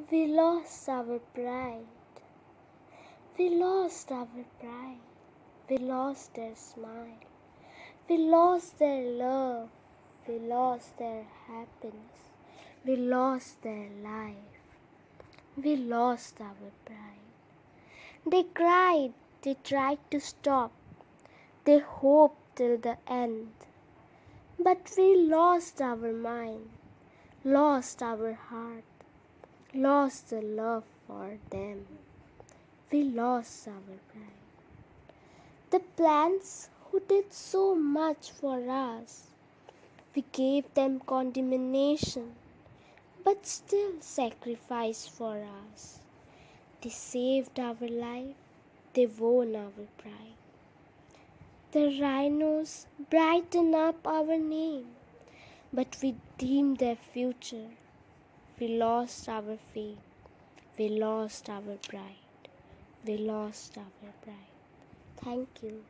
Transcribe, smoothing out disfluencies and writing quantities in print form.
We lost our pride. We lost our pride. We lost their smile. We lost their love. We lost their happiness. We lost their life. We lost our pride. They cried. They tried to stop. They hoped till the end. But we lost our mind, lost our heart, lost the love for them. We lost our pride. The plants who did so much for us, we gave them condemnation, but still sacrificed for us. They saved our life, they won our pride. The rhinos brighten up our name, but we deemed their future. We lost our faith. We lost our pride. We lost our pride. Thank you.